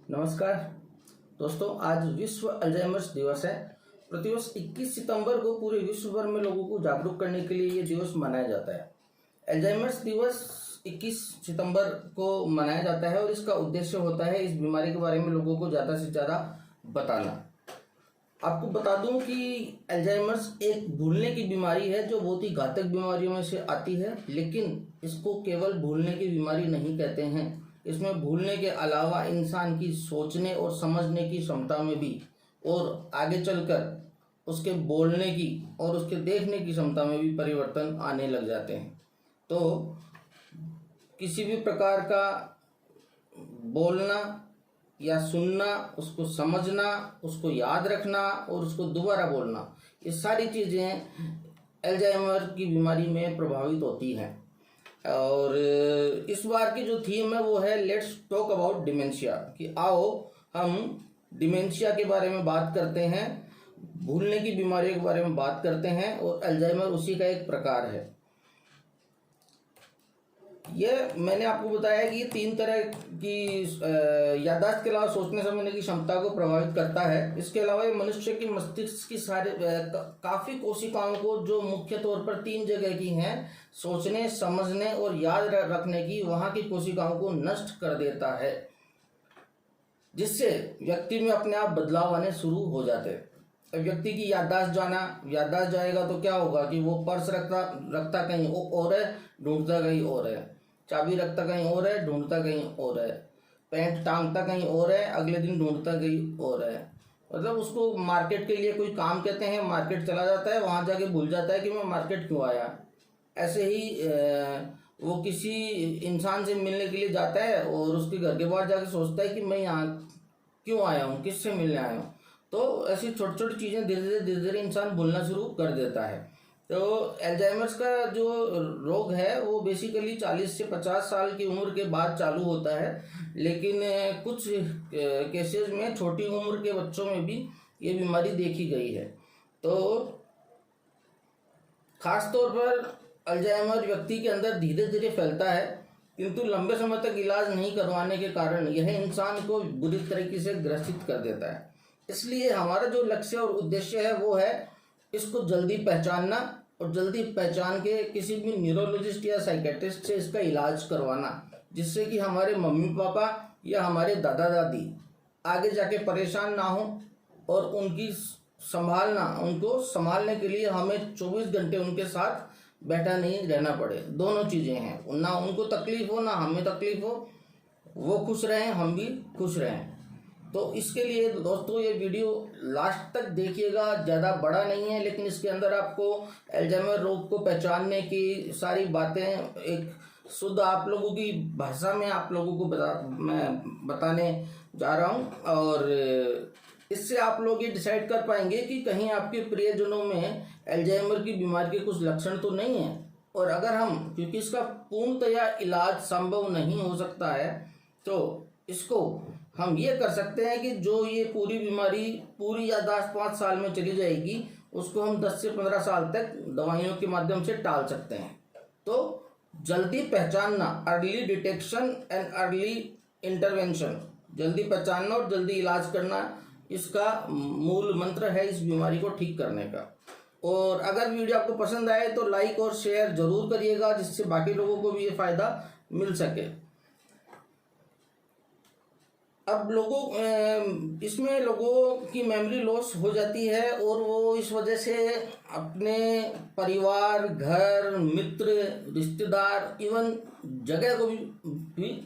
नमस्कार दोस्तों, आज विश्व अल्जाइमर्स दिवस है। प्रतिवर्ष 21 सितंबर को पूरे विश्व भर में लोगों को जागरूक करने के लिए ये दिवस मनाया जाता है। अल्जाइमर्स दिवस 21 सितंबर को मनाया जाता है और इसका उद्देश्य होता है इस बीमारी के बारे में लोगों को ज़्यादा से ज़्यादा बताना। आपको बता दूं कि अल्जाइमर्स एक भूलने की बीमारी है जो बहुत ही घातक बीमारियों में से आती है, लेकिन इसको केवल भूलने की बीमारी नहीं कहते हैं। इसमें भूलने के अलावा इंसान की सोचने और समझने की क्षमता में भी और आगे चलकर उसके बोलने की और उसके देखने की क्षमता में भी परिवर्तन आने लग जाते हैं। तो किसी भी प्रकार का बोलना या सुनना, उसको समझना, उसको याद रखना और उसको दोबारा बोलना, ये सारी चीज़ें अल्जाइमर की बीमारी में प्रभावित होती हैं। और इस बार की जो थीम है वो है लेट्स टॉक अबाउट डिमेंशिया, कि आओ हम डिमेंशिया के बारे में बात करते हैं, भूलने की बीमारियों के बारे में बात करते हैं, और अल्जाइमर उसी का एक प्रकार है। ये मैंने आपको बताया कि ये 3 तरह की याददाश्त के अलावा सोचने समझने की क्षमता को प्रभावित करता है। इसके अलावा ये मनुष्य की मस्तिष्क की सारे काफ़ी कोशिकाओं को, जो मुख्य तौर पर 3 जगह की हैं, सोचने समझने और याद रखने की, वहाँ की कोशिकाओं को नष्ट कर देता है, जिससे व्यक्ति में अपने आप बदलाव आने शुरू हो जाते हैं। व्यक्ति की याददाश्त जाएगा तो क्या होगा कि वो पर्स रखता कहीं और है, ढूंढता कहीं और है, चाबी रखता कहीं और है, ढूंढता कहीं और है, पैंट टांगता कहीं और है, अगले दिन ढूंढता कहीं और है। मतलब उसको मार्केट के लिए कोई काम कहते हैं, मार्केट चला जाता है, वहाँ जाके भूल जाता है कि मैं मार्केट क्यों आया। ऐसे ही वो किसी इंसान से मिलने के लिए जाता है और उसके घर के बाहर जाके सोचता है कि मैं यहाँ क्यों आया हूँ, किससे मिलने आया हूँ। तो ऐसी छोटी छोटी चीज़ें धीरे धीरे इंसान भूलना शुरू कर देता है। तो अल्जाइमर्स का जो रोग है वो बेसिकली 40 से 50 साल की उम्र के बाद चालू होता है, लेकिन कुछ केसेस में छोटी उम्र के बच्चों में भी ये बीमारी देखी गई है। तो खास तौर पर अल्जाइमर व्यक्ति के अंदर धीरे धीरे फैलता है, किंतु लंबे समय तक इलाज नहीं करवाने के कारण यह इंसान को बुरी तरीके से ग्रसित कर देता है। इसलिए हमारा जो लक्ष्य और उद्देश्य है वो है इसको जल्दी पहचानना और जल्दी पहचान के किसी भी न्यूरोलॉजिस्ट या साइकेट्रिस्ट से इसका इलाज करवाना, जिससे कि हमारे मम्मी पापा या हमारे दादा दादी आगे जाके परेशान ना हो और उनको संभालने के लिए हमें 24 घंटे उनके साथ बैठा नहीं रहना पड़े। दोनों चीज़ें हैं, ना उनको तकलीफ हो ना हमें तकलीफ हो, वो खुश रहें हम भी खुश रहें। तो इसके लिए दोस्तों ये वीडियो लास्ट तक देखिएगा। ज़्यादा बड़ा नहीं है, लेकिन इसके अंदर आपको अल्जाइमर रोग को पहचानने की सारी बातें एक शुद्ध आप लोगों की भाषा में आप लोगों को मैं बताने जा रहा हूँ, और इससे आप लोग ये डिसाइड कर पाएंगे कि कहीं आपके प्रियजनों में अल्जाइमर की बीमारी के कुछ लक्षण तो नहीं है। और अगर क्योंकि इसका पूर्णतया इलाज संभव नहीं हो सकता है, तो इसको हम ये कर सकते हैं कि जो ये पूरी बीमारी पूरी याददाश्त 5 साल में चली जाएगी, उसको हम 10 से 15 साल तक दवाइयों के माध्यम से टाल सकते हैं। तो जल्दी पहचानना, early detection and early intervention, जल्दी पहचानना और जल्दी इलाज करना, इसका मूल मंत्र है इस बीमारी को ठीक करने का। और अगर वीडियो आपको पसंद आए तो लाइक और शेयर जरूर करिएगा, जिससे बाकी लोगों को भी ये फ़ायदा मिल सके। अब इसमें लोगों की मेमोरी लॉस हो जाती है और वो इस वजह से अपने परिवार, घर, मित्र, रिश्तेदार, इवन जगह को भी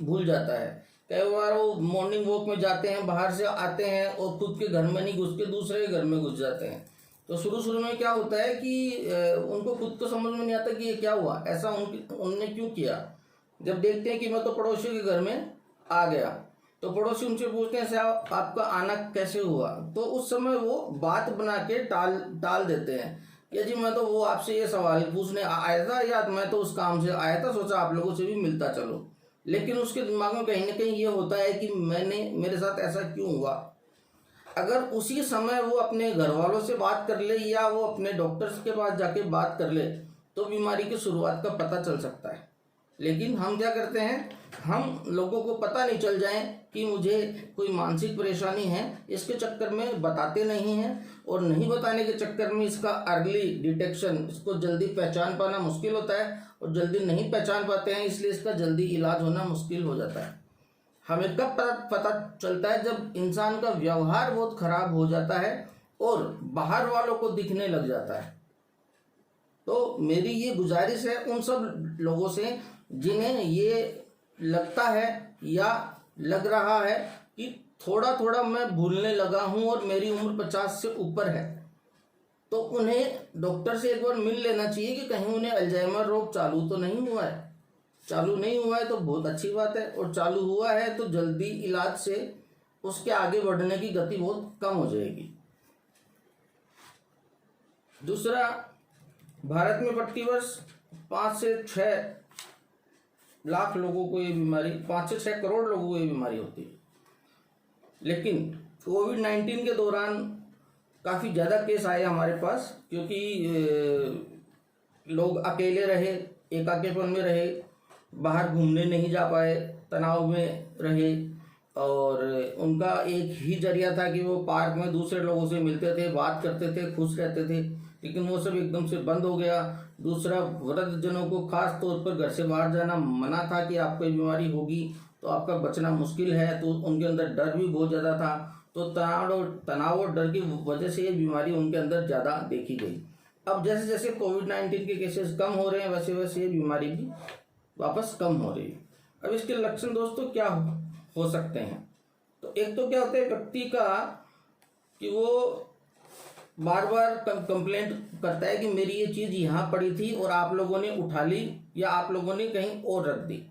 भूल जाता है। कई बार वो मॉर्निंग वॉक में जाते हैं, बाहर से आते हैं और खुद के घर में नहीं घुस के दूसरे के घर में घुस जाते हैं। तो शुरू में क्या होता है कि उनको खुद को समझ में नहीं आता कि ये क्या हुआ, ऐसा उनने क्यों किया। जब देखते हैं कि मैं तो पड़ोसी के घर में आ गया, तो पड़ोसी उनसे पूछते हैं साहब आपका आना कैसे हुआ, तो उस समय वो बात बना के टाल देते हैं कि जी मैं तो वो आपसे ये सवाल पूछने आया था, या मैं तो उस काम से आया था, सोचा आप लोगों से भी मिलता चलो। लेकिन उसके दिमाग में कहीं ना कहीं ये होता है कि मेरे साथ ऐसा क्यों हुआ। अगर उसी समय वो अपने घर वालों से बात कर ले या वो अपने डॉक्टर्स के पास जाके बात कर ले, तो बीमारी की शुरुआत का पता चल सकता है। लेकिन हम क्या करते हैं, हम लोगों को पता नहीं चल जाए कि मुझे कोई मानसिक परेशानी है, इसके चक्कर में बताते नहीं हैं, और नहीं बताने के चक्कर में इसका अर्ली डिटेक्शन, इसको जल्दी पहचान पाना मुश्किल होता है, और जल्दी नहीं पहचान पाते हैं, इसलिए इसका जल्दी इलाज होना मुश्किल हो जाता है। हमें कब पता चलता है, जब इंसान का व्यवहार बहुत खराब हो जाता है और बाहर वालों को दिखने लग जाता है। तो मेरी ये गुजारिश है उन सब लोगों से जिन्हें ये लगता है या लग रहा है कि थोड़ा थोड़ा मैं भूलने लगा हूँ और मेरी उम्र 50 से ऊपर है, तो उन्हें डॉक्टर से एक बार मिल लेना चाहिए कि कहीं उन्हें अल्जाइमर रोग चालू तो नहीं हुआ है। चालू नहीं हुआ है तो बहुत अच्छी बात है, और चालू हुआ है तो जल्दी इलाज से उसके आगे बढ़ने की गति बहुत कम हो जाएगी। दूसरा, भारत में प्रतिवर्ष 5 से 6 लाख लोगों को ये बीमारी, 5 से 6 करोड़ लोगों को ये बीमारी होती है। लेकिन कोविड-19 के दौरान काफ़ी ज़्यादा केस आए हमारे पास, क्योंकि लोग अकेले रहे, एकाकीपन में रहे, बाहर घूमने नहीं जा पाए, तनाव में रहे, और उनका एक ही जरिया था कि वो पार्क में दूसरे लोगों से मिलते थे, बात करते थे, खुश रहते थे, लेकिन वो सब एकदम से बंद हो गया। दूसरा, वृद्धजनों को खास तौर पर घर से बाहर जाना मना था कि आपको बीमारी होगी तो आपका बचना मुश्किल है, तो उनके अंदर डर भी बहुत ज़्यादा था। तो तनाव और डर की वजह से ये बीमारी उनके अंदर ज़्यादा देखी गई। अब जैसे जैसे कोविड-19 के केसेस कम हो रहे हैं, वैसे वैसे ये बीमारी भी वापस कम हो रही है। अब इसके लक्षण दोस्तों क्या हो सकते हैं? तो एक तो क्या होता है व्यक्ति का कि वो बार बार कंप्लेंट करता है कि मेरी ये चीज़ यहाँ पड़ी थी और आप लोगों ने उठा ली, या आप लोगों ने कहीं और रख दी।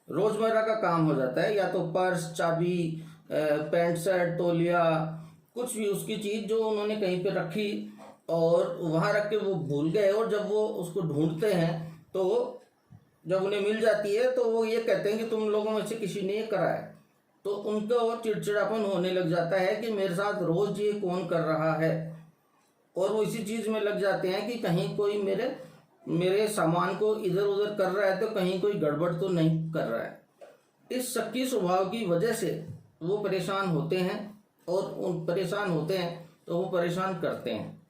रोज़मर्रा का काम हो जाता है, या तो पर्स, चाबी, पैंट शर्ट, तौलिया, कुछ भी उसकी चीज़ जो उन्होंने कहीं पे रखी और वहाँ रख के वो भूल गए, और जब वो उसको ढूंढते हैं तो जब उन्हें मिल जाती है तो वो ये कहते हैं कि तुम लोगों में से किसी ने ये करा है। तो उनको चिड़चिड़ापन होने लग जाता है कि मेरे साथ रोज़ ये कौन कर रहा है, और वो इसी चीज़ में लग जाते हैं कि कहीं कोई मेरे सामान को इधर उधर कर रहा है, तो कहीं कोई गड़बड़ तो नहीं कर रहा है। इस शक्की स्वभाव की वजह से वो परेशान होते हैं, और उन परेशान होते हैं तो वो परेशान करते हैं।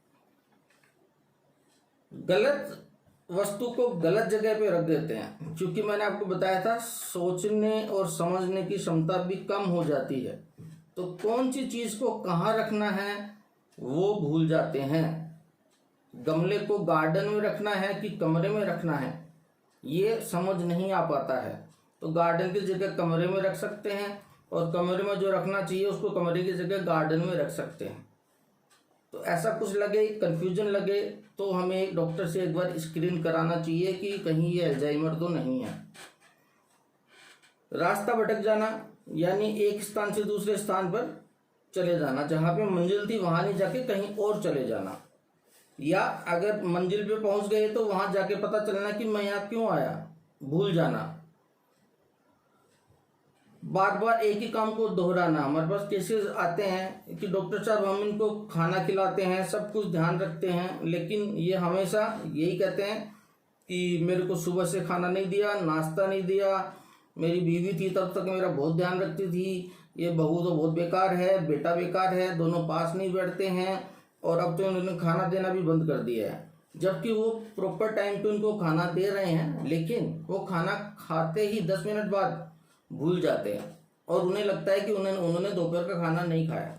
गलत वस्तु को गलत जगह पे रख देते हैं, क्योंकि मैंने आपको बताया था सोचने और समझने की क्षमता भी कम हो जाती है, तो कौन सी चीज़ को कहाँ रखना है वो भूल जाते हैं। गमले को गार्डन में रखना है कि कमरे में रखना है, ये समझ नहीं आ पाता है। तो गार्डन की जगह कमरे में रख सकते हैं, और कमरे में जो रखना चाहिए उसको कमरे की जगह गार्डन में रख सकते हैं। तो ऐसा कुछ लगे, कन्फ्यूजन लगे, तो हमें डॉक्टर से एक बार स्क्रीन कराना चाहिए कि कहीं ये अल्जाइमर तो नहीं है। रास्ता भटक जाना, यानी एक स्थान से दूसरे स्थान पर चले जाना, जहाँ पे मंजिल थी वहाँ नहीं जाके कहीं और चले जाना, या अगर मंजिल पे पहुँच गए तो वहाँ जाके पता चलना कि मैं यहाँ क्यों आया, भूल जाना। बार बार एक ही काम को दोहराना। हमारे पास केसेस आते हैं कि डॉक्टर साहब हम इनको खाना खिलाते हैं, सब कुछ ध्यान रखते हैं, लेकिन ये हमेशा यही कहते हैं कि मेरे को सुबह से खाना नहीं दिया, नाश्ता नहीं दिया, मेरी बीवी थी तब तक मेरा बहुत ध्यान रखती थी, ये बहू तो बहुत बेकार है, बेटा बेकार है, दोनों पास नहीं बैठते हैं, और अब तो उन्होंने खाना देना भी बंद कर दिया है। जबकि वो प्रॉपर टाइम पे उनको खाना दे रहे हैं, लेकिन वो खाना खाते ही 10 मिनट बाद भूल जाते हैं, और उन्हें लगता है कि उन्होंने दोपहर का खाना नहीं खाया।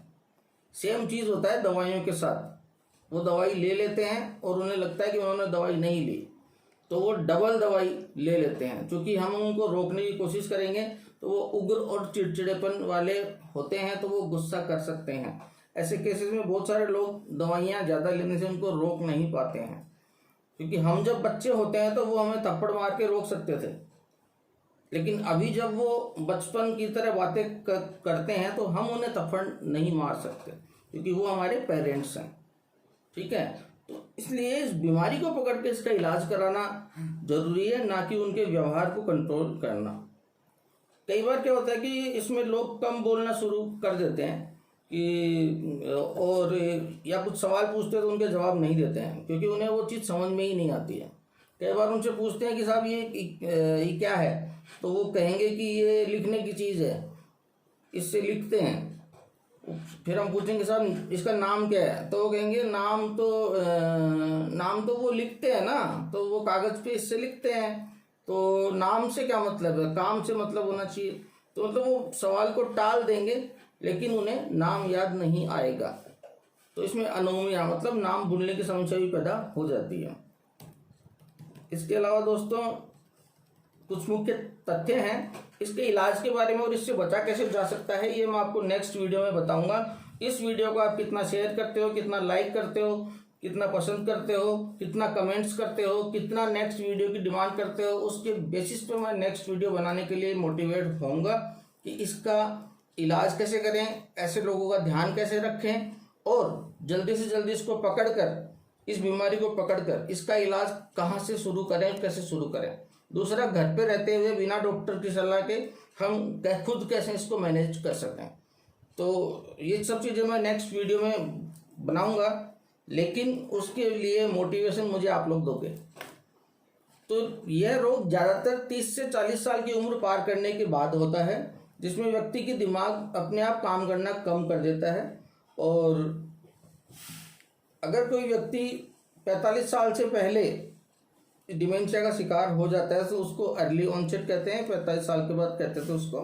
सेम चीज़ होता है दवाइयों के साथ। वो दवाई ले लेते हैं और उन्हें लगता है कि उन्होंने दवाई नहीं ली, तो वो डबल दवाई ले लेते हैं। क्योंकि हम उनको रोकने की कोशिश करेंगे तो वो उग्र और चिड़चिड़ेपन वाले होते हैं, तो वो गुस्सा कर सकते हैं। ऐसे केसेस में बहुत सारे लोग दवाइयाँ ज़्यादा लेने से उनको रोक नहीं पाते हैं, क्योंकि हम जब बच्चे होते हैं तो वो हमें थप्पड़ मार के रोक सकते थे, लेकिन अभी जब वो बचपन की तरह बातें करते हैं तो हम उन्हें थप्पड़ नहीं मार सकते, क्योंकि वो हमारे पेरेंट्स हैं। ठीक है, तो इसलिए इस बीमारी को पकड़ के इसका इलाज कराना जरूरी है, ना कि उनके व्यवहार को कंट्रोल करना। कई बार क्या होता है कि इसमें लोग कम बोलना शुरू कर देते हैं कि और या कुछ सवाल पूछते हैं तो उनके जवाब नहीं देते हैं, क्योंकि उन्हें वो चीज़ समझ में ही नहीं आती है। कई बार उनसे पूछते हैं कि साहब ये क्या है, तो वो कहेंगे कि ये लिखने की चीज़ है, इससे लिखते हैं। फिर हम पूछेंगे साहब इसका नाम क्या है, तो वो कहेंगे नाम तो वो लिखते हैं ना, तो वो कागज़ पे इससे लिखते हैं, तो नाम से क्या मतलब है, काम से मतलब होना चाहिए। तो मतलब वो सवाल को टाल देंगे, लेकिन उन्हें नाम याद नहीं आएगा। तो इसमें अनोमिया मतलब नाम भूलने की समस्या भी पैदा हो जाती है। इसके अलावा दोस्तों कुछ मुख्य तथ्य हैं इसके इलाज के बारे में, और इससे बचा कैसे जा सकता है ये मैं आपको नेक्स्ट वीडियो में बताऊंगा। इस वीडियो को आप कितना शेयर करते हो, कितना लाइक करते हो, कितना पसंद करते हो, कितना कमेंट्स करते हो, कितना नेक्स्ट वीडियो की डिमांड करते हो, उसके बेसिस पे मैं नेक्स्ट वीडियो बनाने के लिए मोटिवेट होऊंगा कि इसका इलाज कैसे करें, ऐसे लोगों का ध्यान कैसे रखें, और जल्दी से जल्दी इसको पकड़कर, इस बीमारी को पकड़कर इसका इलाज कहाँ से शुरू करें, कैसे शुरू करें। दूसरा, घर पे रहते हुए बिना डॉक्टर की सलाह के हम खुद कैसे इसको मैनेज कर सकें। तो ये सब चीज़ें मैं नेक्स्ट वीडियो में बनाऊंगा, लेकिन उसके लिए मोटिवेशन मुझे आप लोग दोगे। तो यह रोग ज़्यादातर 30 से 40 साल की उम्र पार करने के बाद होता है, जिसमें व्यक्ति की दिमाग अपने आप काम करना कम कर देता है। और अगर कोई व्यक्ति 45 साल से पहले डिमेंशिया का शिकार हो जाता है तो उसको अर्ली ऑनसेट कहते हैं, 45 साल के बाद कहते हैं तो उसको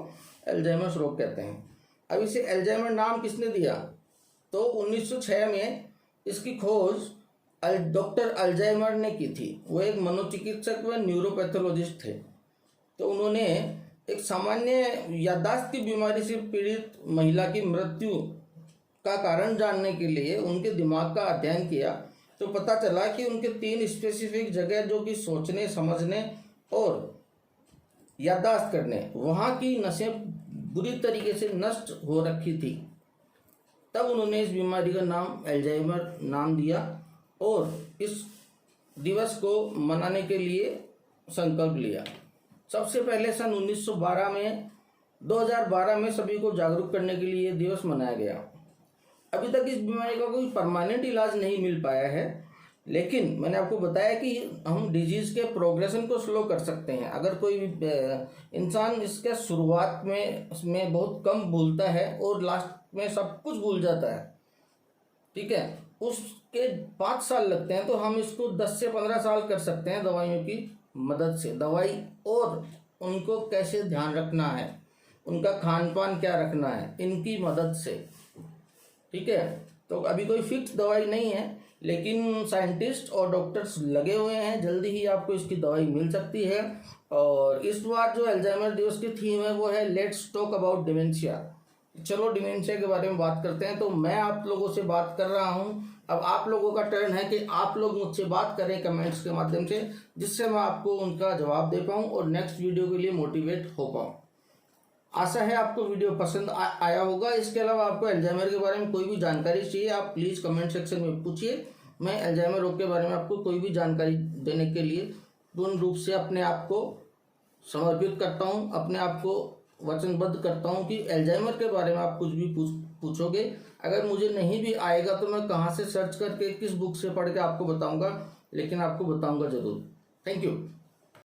अल्जाइमर्स रोग कहते हैं। अब इसे अल्जाइमर नाम किसने दिया, तो 1906 में इसकी खोज डॉक्टर अल्जाइमर ने की थी। वो एक मनोचिकित्सक व न्यूरोपैथोलॉजिस्ट थे। तो उन्होंने एक सामान्य याददाश्त की बीमारी से पीड़ित महिला की मृत्यु का कारण जानने के लिए उनके दिमाग का अध्ययन किया, तो पता चला कि उनके 3 स्पेसिफिक जगह जो कि सोचने, समझने और याददाश्त करने, वहाँ की नसें बुरी तरीके से नष्ट हो रखी थी। तब उन्होंने इस बीमारी का नाम अल्जाइमर नाम दिया और इस दिवस को मनाने के लिए संकल्प लिया। सबसे पहले सन 2012 में सभी को जागरूक करने के लिए दिवस मनाया गया। अभी तक इस बीमारी का कोई परमानेंट इलाज नहीं मिल पाया है, लेकिन मैंने आपको बताया कि हम डिजीज़ के प्रोग्रेशन को स्लो कर सकते हैं। अगर कोई इंसान इसके शुरुआत में बहुत कम भूलता है और लास्ट में सब कुछ भूल जाता है, ठीक है, उसके 5 साल लगते हैं, तो हम इसको 10 से 15 साल कर सकते हैं दवाइयों की मदद से। दवाई और उनको कैसे ध्यान रखना है, उनका खान पान क्या रखना है, इनकी मदद से, ठीक है। तो अभी कोई फिक्स दवाई नहीं है, लेकिन साइंटिस्ट और डॉक्टर्स लगे हुए हैं, जल्दी ही आपको इसकी दवाई मिल सकती है। और इस बार जो अल्जाइमर दिवस की थीम है वो है लेट्स टॉक अबाउट डिमेंशिया। चलो डिमेंशिया के बारे में बात करते हैं। तो मैं आप लोगों से बात कर रहा हूं, अब आप लोगों का टर्न है कि आप लोग मुझसे बात करें कमेंट्स के माध्यम से, जिससे मैं आपको उनका जवाब दे पाऊँ और नेक्स्ट वीडियो के लिए मोटिवेट हो पाऊँ। आशा है आपको वीडियो पसंद आया होगा। इसके अलावा आपको अल्जाइमर के बारे में कोई भी जानकारी चाहिए, आप प्लीज़ कमेंट सेक्शन में पूछिए। मैं अल्जाइमर रोग के बारे में आपको कोई भी जानकारी देने के लिए पूर्ण रूप से अपने आप को समर्पित करता हूं, अपने आप को वचनबद्ध करता हूं कि अल्जाइमर के बारे में आप कुछ भी पूछोगे। अगर मुझे नहीं भी आएगा तो मैं कहाँ से सर्च करके किस बुक से पढ़ के आपको बताऊँगा, लेकिन आपको बताऊँगा ज़रूर। Thank you.